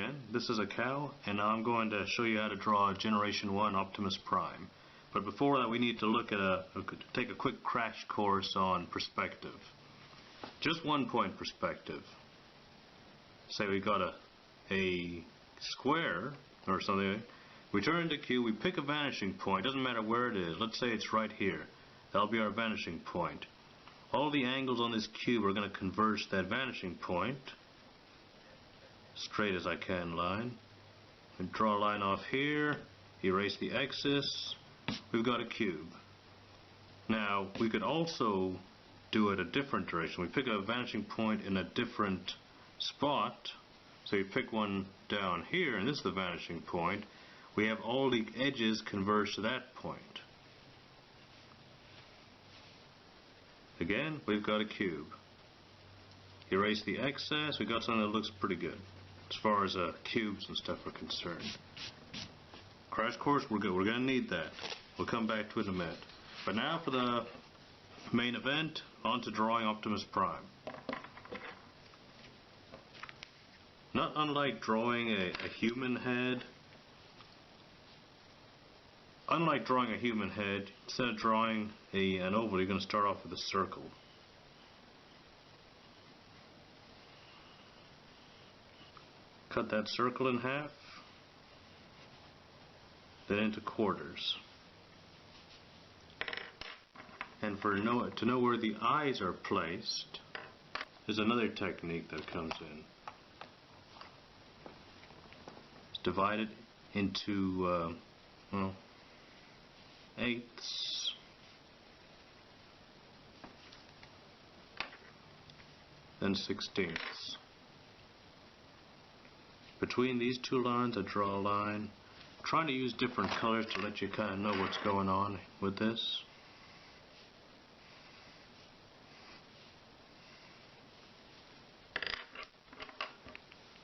again. This is a cow, and I'm going to show you how to draw a Generation 1 Optimus Prime. But before that, we need to look at take a quick crash course on perspective. Just 1 point perspective. Say we got a square or something. We turn the cube, we pick a vanishing point, doesn't matter where it is. Let's say it's right here. That'll be our vanishing point. All the angles on this cube are going to converge that vanishing point. Straight as I can line. And draw a line off here, erase the excess. We've got a cube. Now we could also do it a different direction. We pick a vanishing point in a different spot. So you pick one down here, and this is the vanishing point. We have all the edges converge to that point. Again, we've got a cube. Erase the excess. We've got something that looks pretty good as far as cubes and stuff are concerned. Crash course, we're good. We're going to need that. We'll come back to it in a minute. But now for the main event, on to drawing Optimus Prime. Not unlike drawing a human head. Unlike drawing a human head, instead of drawing an oval, you're going to start off with a circle. Cut that circle in half, then into quarters. And to know where the eyes are placed, there's another technique that comes in. It's divided into eighths. Then sixteenths. Between these two lines I draw a line. I'm trying to use different colors to let you kind of know what's going on with this.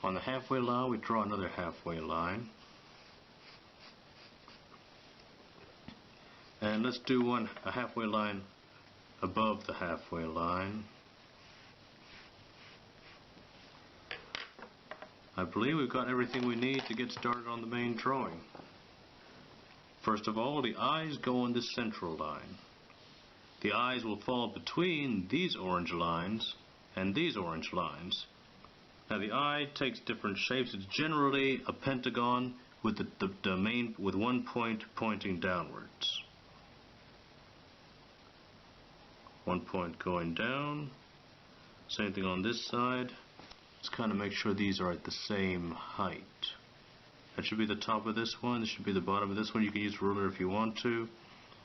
On the halfway line we draw another halfway line. And let's do a halfway line above the halfway line. I believe we've got everything we need to get started on the main drawing. First of all, the eyes go on this central line. The eyes will fall between these orange lines and these orange lines. Now the eye takes different shapes. It's generally a pentagon with with 1 point pointing downwards. 1 point going down. Same thing on this side. Just kind of make sure these are at the same height. That should be the top of this one. This should be the bottom of this one. You can use a ruler if you want to.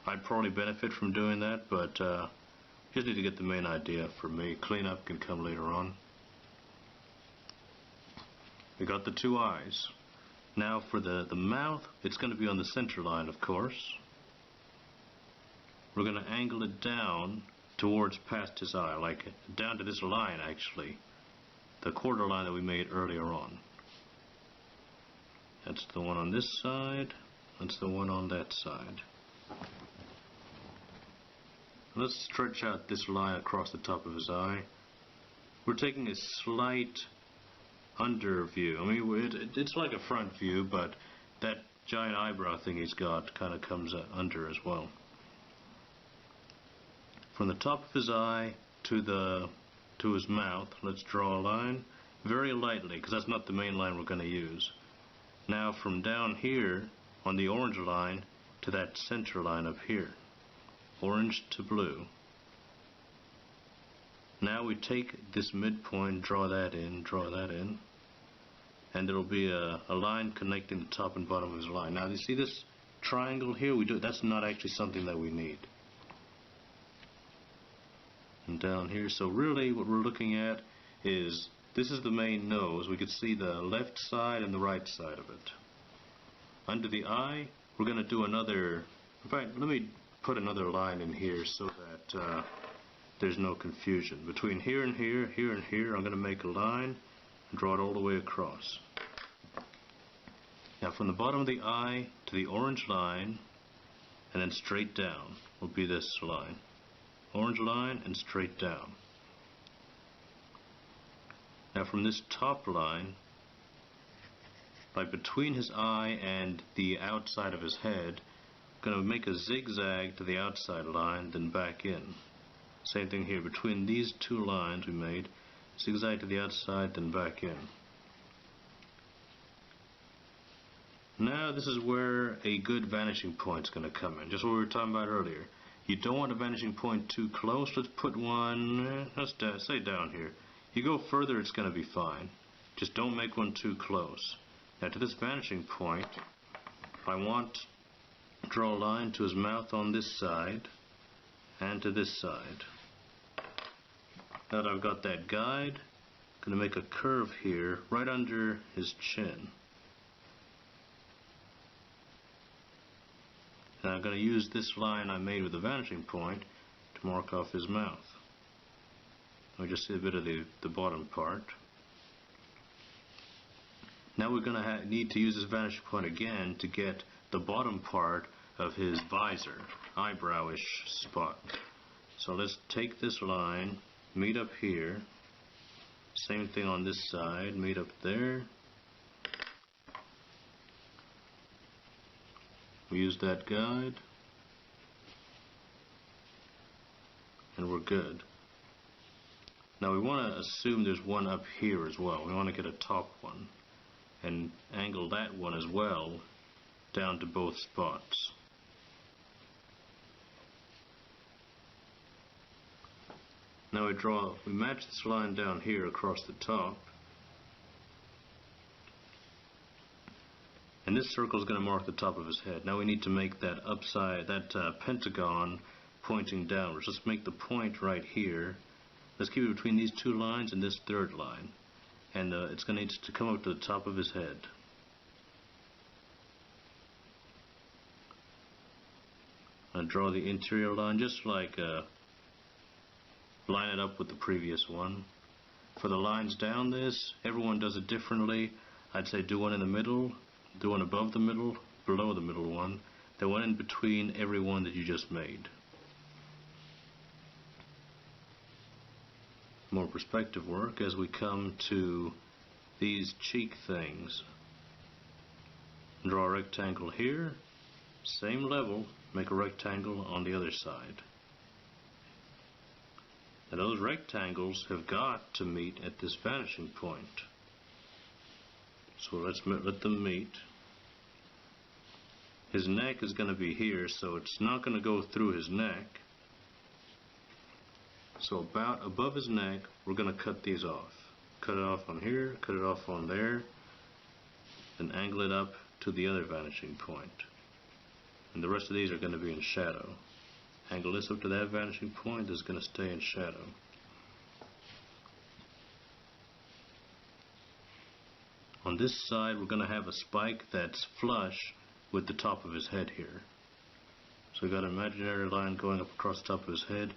I'd probably benefit from doing that, but just need to get the main idea for me. Cleanup can come later on. We got the two eyes. Now for the mouth, it's going to be on the center line, of course. We're going to angle it down towards past his eye, like down to this line actually. The quarter line that we made earlier on. That's the one on this side. That's the one on that side. Let's stretch out this line across the top of his eye. We're taking a slight under view. I mean, it's like a front view, but that giant eyebrow thing he's got kind of comes under as well. From the top of his eye to his mouth, let's draw a line very lightly, because that's not the main line we're going to use. Now from down here on the orange line to that center line up here, orange to blue. Now we take this midpoint, draw that in, and there'll be a line connecting the top and bottom of his line. Now you see this triangle here? That's not actually something that we need. And down here, so really what we're looking at is, this is the main nose. We could see the left side and the right side of it. Under the eye, we're going to do another, in fact, let me put another line in here so that there's no confusion. Between here and here, here and here, I'm going to make a line and draw it all the way across. Now from the bottom of the eye to the orange line, and then straight down will be this line. Orange line and straight down. Now from this top line like between his eye and the outside of his head. Going to make a zigzag to the outside line, then back in. Same thing here, between these two lines we made, zigzag to the outside, then back in. Now this is where a good vanishing point is going to come in, just what we were talking about earlier. You don't want a vanishing point too close. Let's put one, let's say down here. You go further, it's going to be fine. Just don't make one too close. Now to this vanishing point, I want to draw a line to his mouth on this side and to this side. Now that I've got that guide, I'm going to make a curve here right under his chin. And I'm going to use this line I made with the vanishing point to mark off his mouth. We just see a bit of the bottom part. Now we're going to need to use this vanishing point again to get the bottom part of his visor, eyebrowish spot. So let's take this line, meet up here, same thing on this side, meet up there. We use that guide, and we're good. Now we want to assume there's one up here as well. We want to get a top one and angle that one as well down to both spots. Now we match this line down here across the top, and this circle is going to mark the top of his head. Now we need to make that pentagon pointing downwards. Let's make the point right here. Let's keep it between these two lines and this third line, and it's going to need to come up to the top of his head. I'll draw the interior line just like line it up with the previous one. For the lines down this, everyone does it differently. I'd say do one in the middle, do one above the middle, below the middle one, then one in between every one that you just made. More perspective work as we come to these cheek things. Draw a rectangle here, same level, make a rectangle on the other side. And those rectangles have got to meet at this vanishing point. So let's let them meet. His neck is going to be here, so it's not going to go through his neck. So about above his neck, we're going to cut these off. Cut it off on here, cut it off on there, and angle it up to the other vanishing point. And the rest of these are going to be in shadow. Angle this up to that vanishing point, is going to stay in shadow. On this side, we're going to have a spike that's flush with the top of his head here. So we've got an imaginary line going up across the top of his head.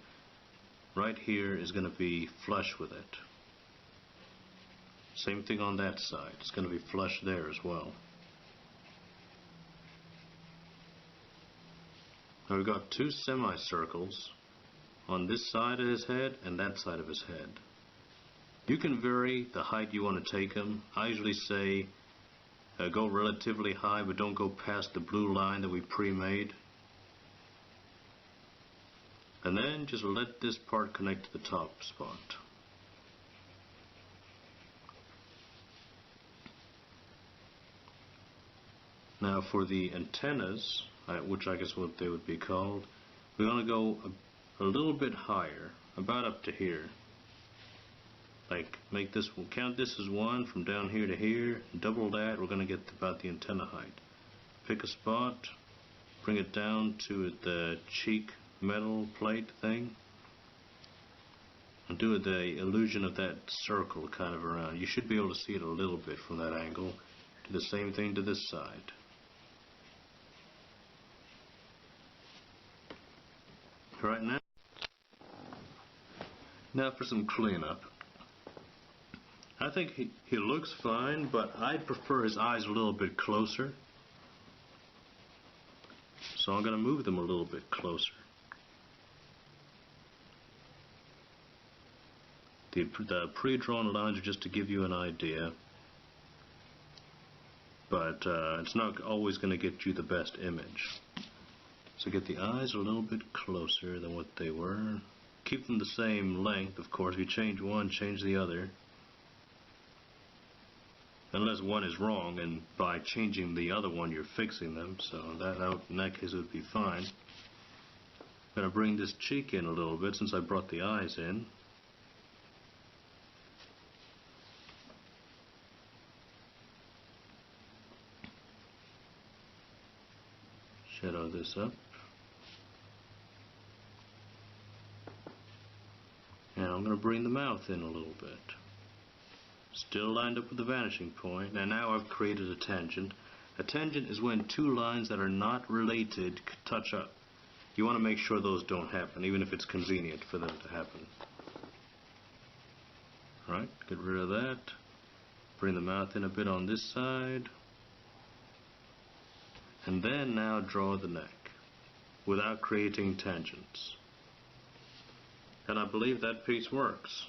Right here is going to be flush with it. Same thing on that side. It's going to be flush there as well. Now we've got two semicircles on this side of his head and that side of his head. You can vary the height you want to take them. I usually say go relatively high, but don't go past the blue line that we pre-made. And then just let this part connect to the top spot. Now for the antennas, which I guess what they would be called, we want to go a little bit higher, about up to here. Like make this, we'll count this as one from down here to here, double that, we're going to get about the antenna height. Pick a spot, bring it down to the cheek metal plate thing, and do the illusion of that circle kind of around. You should be able to see it a little bit from that angle. Do the same thing to this side. Right now for some cleanup. I think he looks fine, but I'd prefer his eyes a little bit closer. So I'm going to move them a little bit closer. The pre-drawn lines are just to give you an idea. but it's not always going to get you the best image. So get the eyes a little bit closer than what they were. Keep them the same length, of course. If you change one, change the other. Unless one is wrong, and by changing the other one, you're fixing them. So in that case, it would be fine. I'm going to bring this cheek in a little bit since I brought the eyes in. Shadow this up. And I'm going to bring the mouth in a little bit. Still lined up with the vanishing point. And now I've created a tangent. A tangent is when two lines that are not related touch up. You want to make sure those don't happen, even if it's convenient for them to happen. Alright, get rid of that. Bring the mouth in a bit on this side. And then now draw the neck without creating tangents. And I believe that piece works.